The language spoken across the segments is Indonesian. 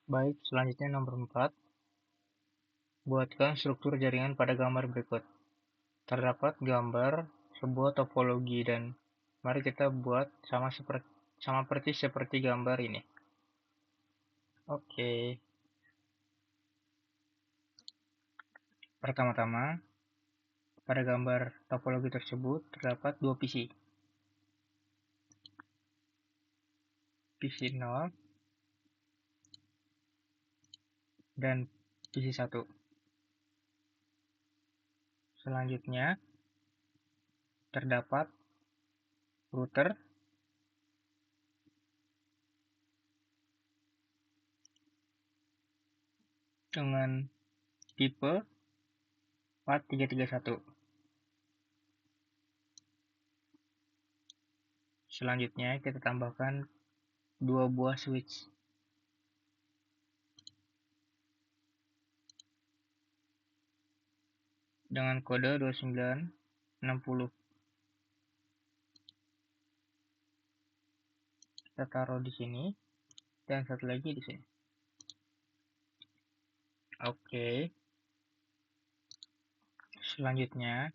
Baik, selanjutnya nomor 4. Buatkan struktur jaringan pada gambar berikut. Terdapat gambar sebuah topologi dan mari kita buat sama persis seperti gambar ini. Oke. Pertama-tama, pada gambar topologi tersebut terdapat dua PC. PC 0 dan PC 1. Selanjutnya, terdapat router dengan tipe 4331. Selanjutnya, kita tambahkan dua buah switch dengan kode 2960. Kita taruh di sini dan satu lagi di sini. Oke. Selanjutnya,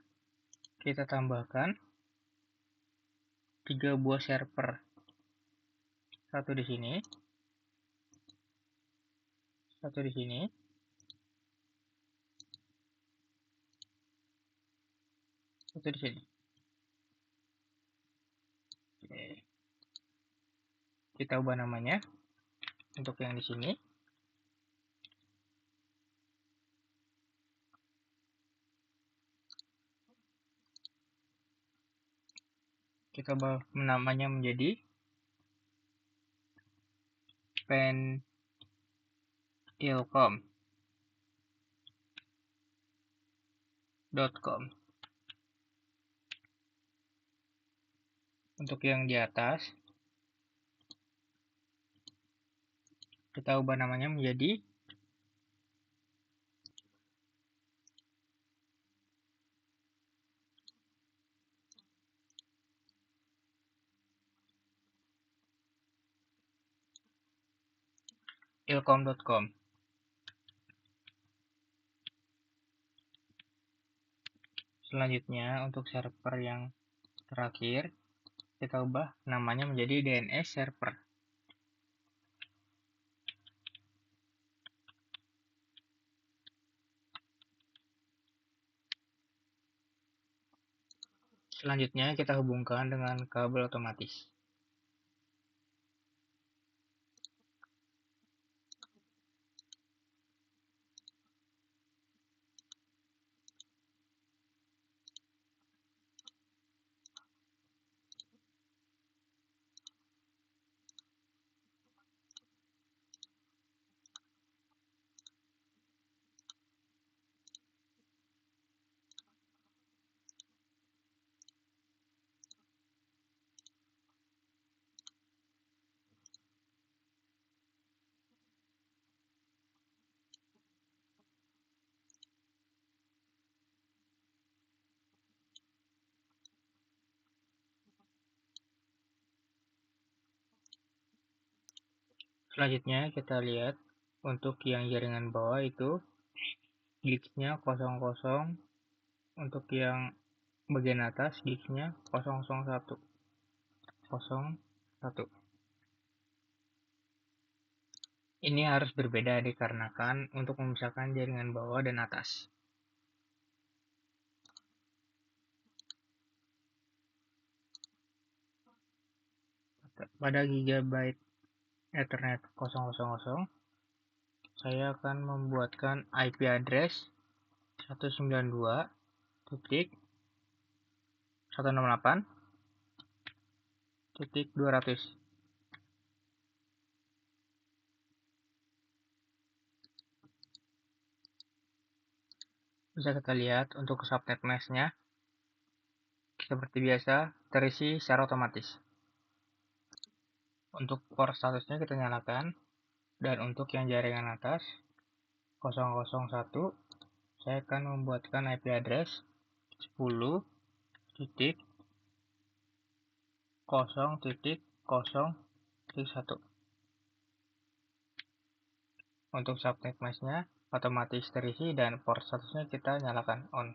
kita tambahkan 3 buah server. Satu di sini, satu di sini, satu di sini. Oke. Kita ubah namanya untuk yang di sini. Kita ubah namanya menjadi pentilcom.com. Untuk yang di atas, kita ubah namanya menjadi ilkom.com. Selanjutnya, untuk server yang terakhir, kita ubah namanya menjadi DNS server. Selanjutnya, kita hubungkan dengan kabel otomatis. Selanjutnya kita lihat untuk yang jaringan bawah itu gigsnya 00, untuk yang bagian atas gigsnya 001. Ini harus berbeda dikarenakan untuk memisahkan jaringan bawah dan atas. Pada gigabyte Ethernet 000, saya akan membuatkan IP address 192.168.200. Bisa kita lihat untuk subnet mesh-nya seperti biasa terisi secara otomatis. Untuk port statusnya kita nyalakan, dan untuk yang jaringan atas 001, saya akan membuatkan IP address 10.0.0.1. Untuk subnet mask-nya otomatis terisi dan port statusnya kita nyalakan on.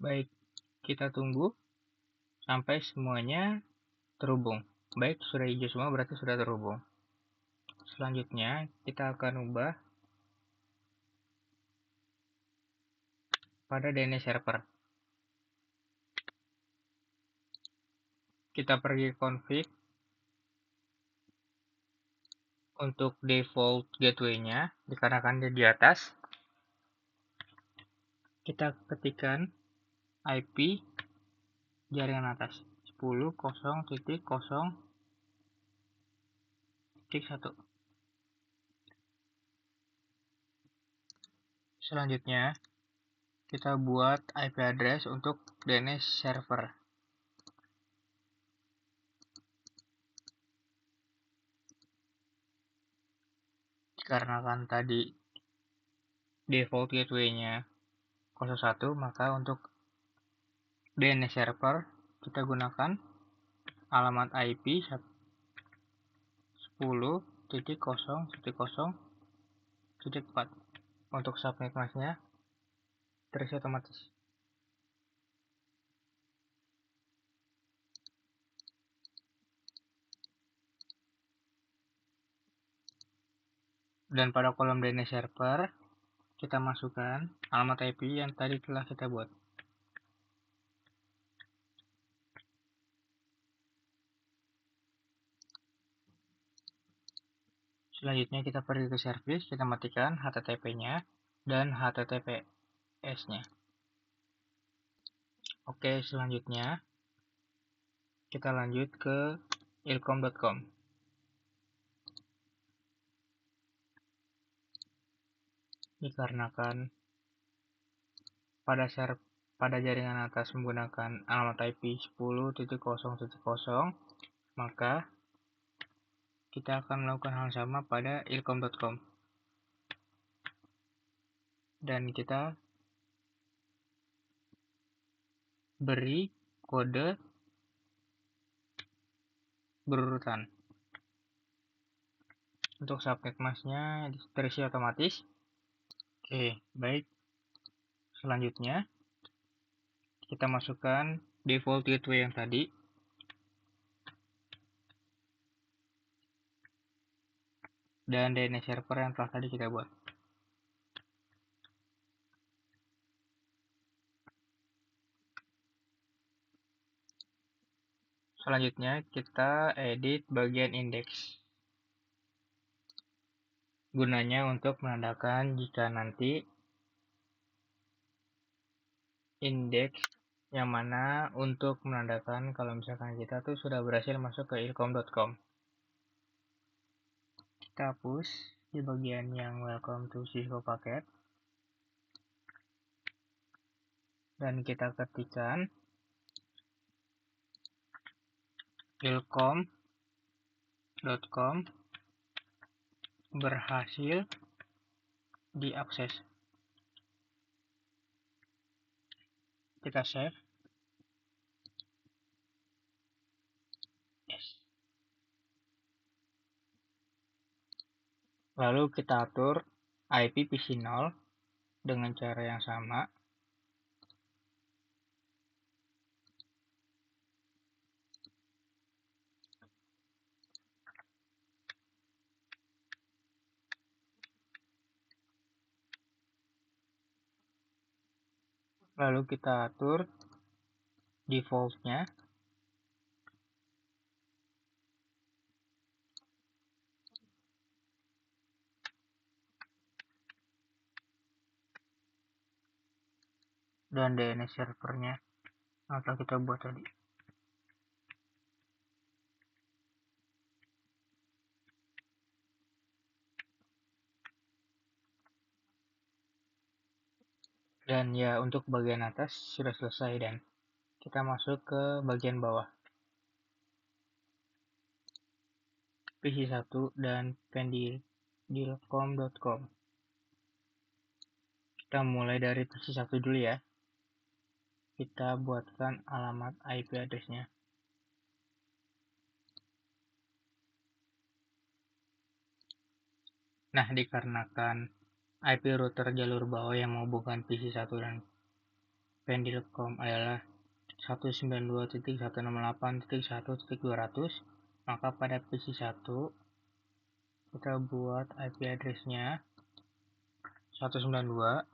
Baik, kita tunggu sampai semuanya terhubung. Baik, sudah hijau semua berarti sudah terhubung. Selanjutnya, kita akan ubah pada DNS server. Kita pergi ke config. Untuk default gateway-nya, dikarenakan dia di atas, kita ketikkan IP jaringan atas 10.0.0.1. Selanjutnya, kita buat IP address untuk DNS server. Dikarenakan tadi default gateway-nya 01, maka untuk DNS server kita gunakan alamat IP 10.0.0.4. Untuk subnet mask-nya terisi otomatis. Dan pada kolom DNS server kita masukkan alamat IP yang tadi telah kita buat. Selanjutnya kita pergi ke service, kita matikan HTTP-nya dan HTTPS-nya. Oke, selanjutnya kita lanjut ke ilkom.com. Dikarenakan pada jaringan atas menggunakan alamat IP 10.0.0, maka kita akan melakukan hal sama pada ilkom.com. Dan kita beri kode berurutan. Untuk subnet mask-nya terisi otomatis. Oke, baik. Selanjutnya, kita masukkan default gateway yang tadi. Dan DNS server yang telah tadi kita buat. Selanjutnya, kita edit bagian indeks. Gunanya untuk menandakan jika nanti indeks yang mana untuk menandakan kalau misalkan kita tuh sudah berhasil masuk ke ilkom.com. Kita hapus di bagian yang welcome to Cisco Packet. Dan kita ketikkan ilkom.com berhasil diakses. Kita save. Yes. Lalu kita atur IP PC0 dengan cara yang sama. Lalu kita atur default-nya. Dan DNS servernya atau kita buat tadi. Dan ya, untuk bagian atas sudah selesai dan kita masuk ke bagian bawah. PC1 dan pendilcom.com. Kita mulai dari PC1 dulu ya. Kita buatkan alamat IP address-nya. Nah, dikarenakan IP router jalur bawah yang menghubungkan PC1 dan Pendilcom adalah 192.168.1.200, maka pada PC1 kita buat IP address-nya 192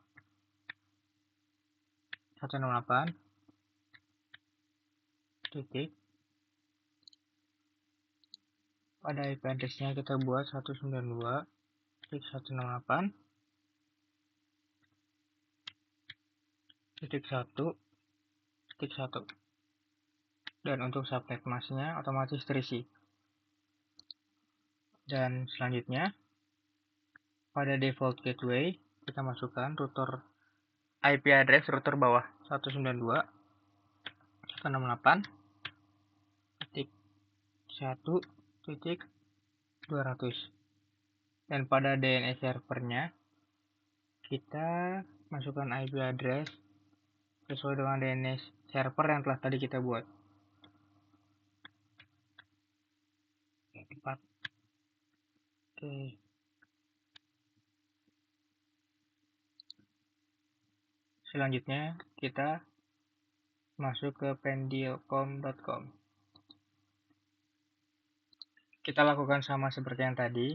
168 titik. Pada IP address-nya kita buat 192.168.1.1. Dan untuk subnet mask-nya otomatis terisi. Dan selanjutnya pada default gateway kita masukkan router IP address router bawah 192.168.1.200. Dan pada DNS servernya kita masukkan IP address sesuai dengan DNS server yang telah tadi kita buat. 4. Oke. Selanjutnya kita masuk ke pendilcom.com. Kita lakukan sama seperti yang tadi.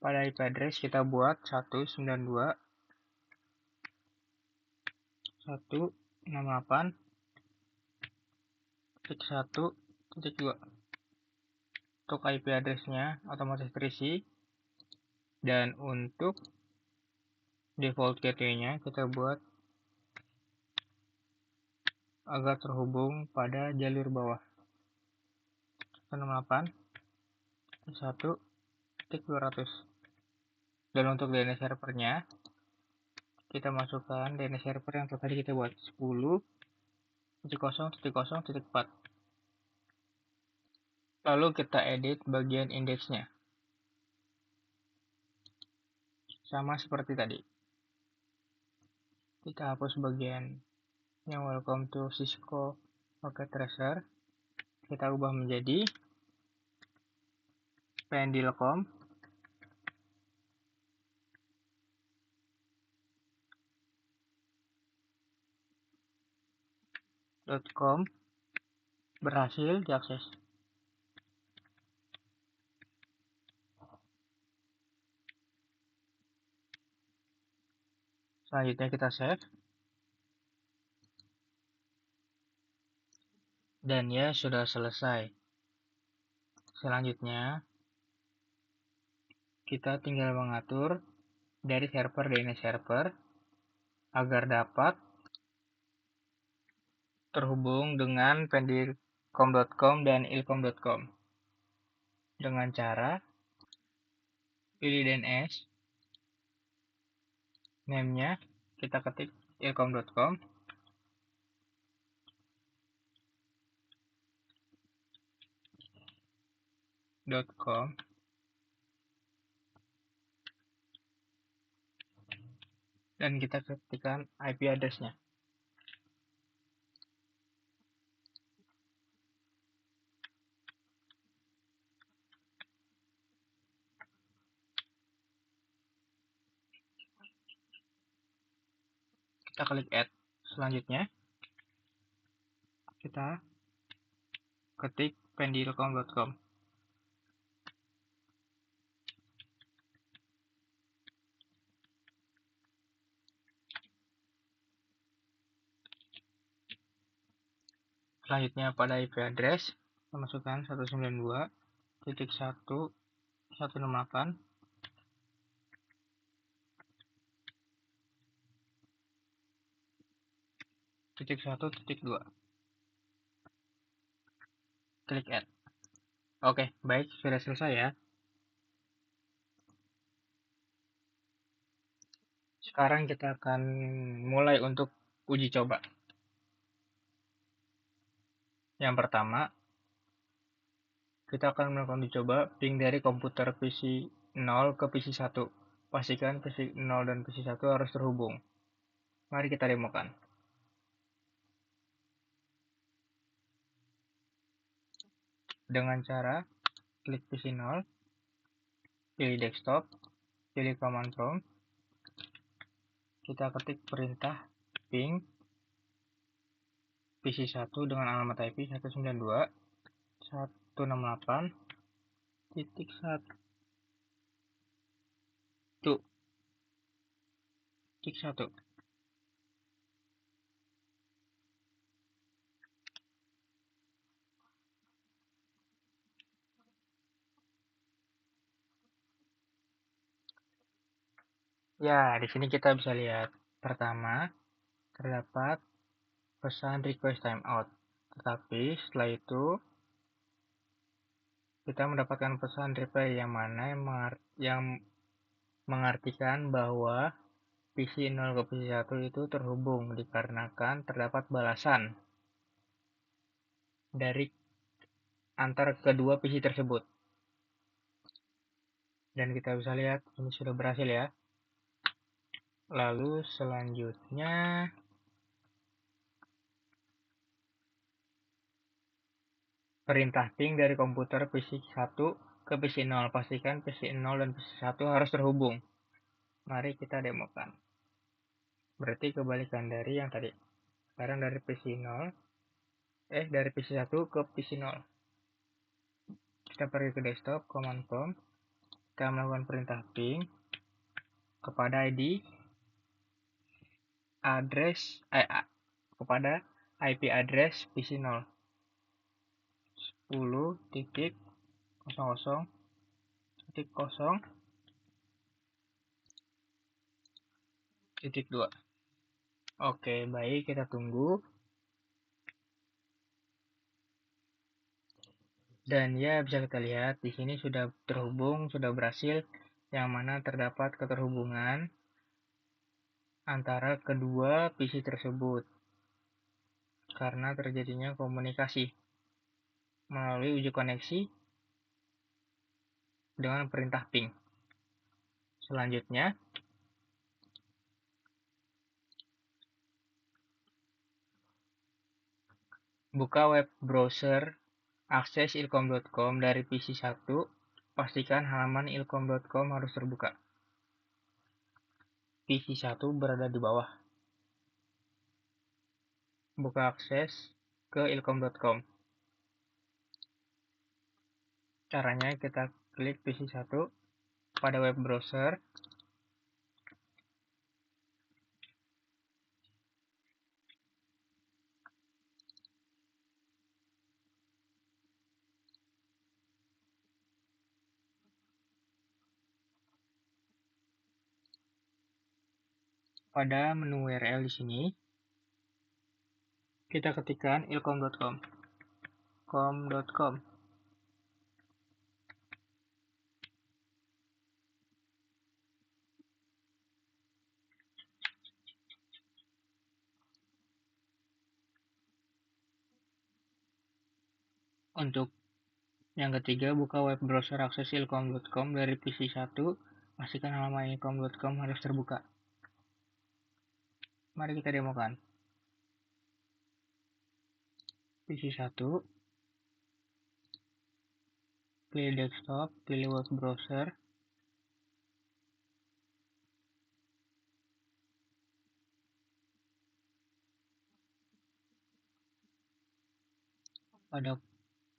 Pada IP address kita buat 192.168.1.2. Untuk IP address-nya otomatis terisi. Dan untuk default gateway-nya kita buat agar terhubung pada jalur bawah 168.1.200. Dan untuk DNS servernya kita masukkan DNS server yang tadi kita buat 10.0.0.4. Lalu kita edit bagian indeksnya sama seperti tadi. Kita hapus bagian yang welcome to Cisco Packet Tracer. Kita ubah menjadi pendilcom .com. Berhasil diakses. Selanjutnya kita save. Dan ya sudah selesai. Selanjutnya kita tinggal mengatur dari server DNS server agar dapat terhubung dengan pendilcom.com dan ilcom.com dengan cara pilih DNS, name-nya kita ketik ilcom.com, dan kita ketikkan IP address-nya. Kita klik add. Selanjutnya kita ketik pendilcom.com. Selanjutnya pada IP address kita masukkan 192.168.1.2. Klik add. Oke, baik, sudah selesai ya. Sekarang kita akan mulai untuk uji coba. Yang pertama, kita akan melakukan uji coba ping dari komputer PC 0 ke PC 1. Pastikan PC 0 dan PC 1 harus terhubung. Mari kita demokan. Dengan cara klik PC 0, pilih desktop, pilih command prompt, kita ketik perintah ping PC1 dengan alamat IP 192.168.1.1. Ya, di sini kita bisa lihat. Pertama, terdapat pesan request timeout. Tetapi setelah itu, kita mendapatkan pesan reply yang mana yang mengartikan bahwa PC0 ke PC1 itu terhubung dikarenakan terdapat balasan dari antar kedua PC tersebut. Dan kita bisa lihat ini sudah berhasil ya. Lalu selanjutnya perintah ping dari komputer PC1 ke PC0. Pastikan PC0 dan PC1 harus terhubung. Mari kita demokan. Berarti kebalikan dari yang tadi. Sekarang dari PC0, dari PC1 ke PC0. Kita pergi ke desktop, command prompt. Kita melakukan perintah ping kepada ID kepada IP address PC0 10.00.0.2. Oke, baik, kita tunggu. Dan ya, bisa kita lihat di sini sudah terhubung, sudah berhasil, yang mana terdapat keterhubungan antara kedua PC tersebut karena terjadinya komunikasi melalui uji koneksi dengan perintah ping. Selanjutnya, buka web browser akses ilkom.com dari PC1, pastikan halaman ilkom.com harus terbuka. PC1 berada di bawah. Buka akses ke ilkom.com. Caranya kita klik PC1 pada web browser. Pada menu URL di sini, kita ketikkan ilkom.com. Untuk yang ketiga, buka web browser akses ilkom.com dari PC1, pastikan halaman ilkom.com harus terbuka. Mari kita demokan. PC1, pilih desktop, pilih web browser. Pada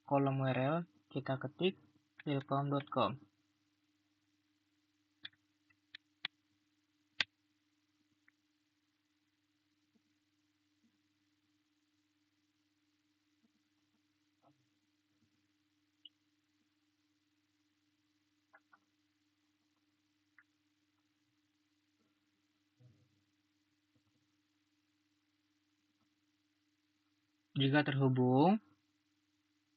kolom URL, kita ketik ilkom.com. Jika terhubung,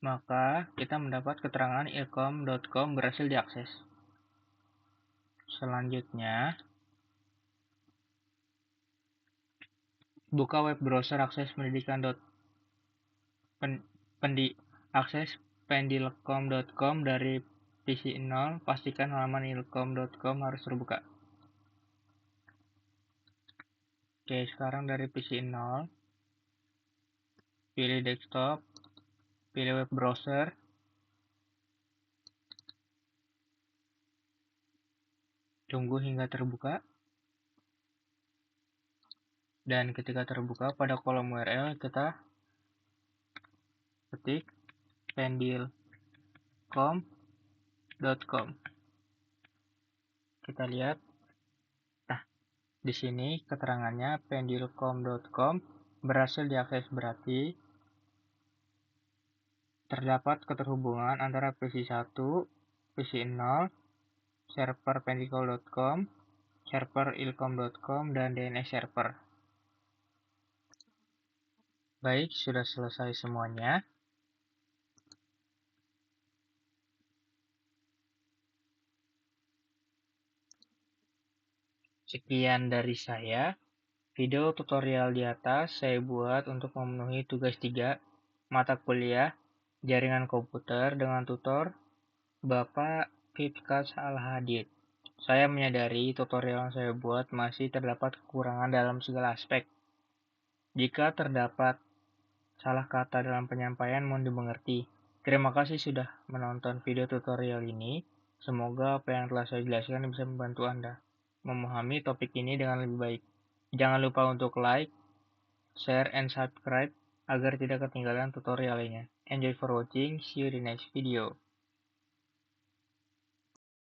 maka kita mendapat keterangan ilkom.com berhasil diakses. Selanjutnya, buka web browser akses pendilkom.com dari PC0, pastikan halaman ilkom.com harus terbuka. Oke, sekarang dari PC0, pilih desktop, pilih web browser. Tunggu hingga terbuka. Dan ketika terbuka, pada kolom URL kita ketik pendilcom.com. Kita lihat. Nah, di sini keterangannya pendilcom.com berhasil diakses, berarti terdapat keterhubungan antara PC1, PC0, server pendilcom.com, server ilcom.com, dan DNS server. Baik, sudah selesai semuanya. Sekian dari saya. Video tutorial di atas saya buat untuk memenuhi tugas 3 mata kuliah Jaringan Komputer dengan tutor Bapak Fifkas Al-Hadid. Saya menyadari tutorial yang saya buat masih terdapat kekurangan dalam segala aspek. Jika terdapat salah kata dalam penyampaian, mohon dimengerti. Terima kasih sudah menonton video tutorial ini. Semoga apa yang telah saya jelaskan bisa membantu Anda memahami topik ini dengan lebih baik. Jangan lupa untuk like, share, and subscribe agar tidak ketinggalan tutorial lainnya. Enjoy for watching. See you in the next video.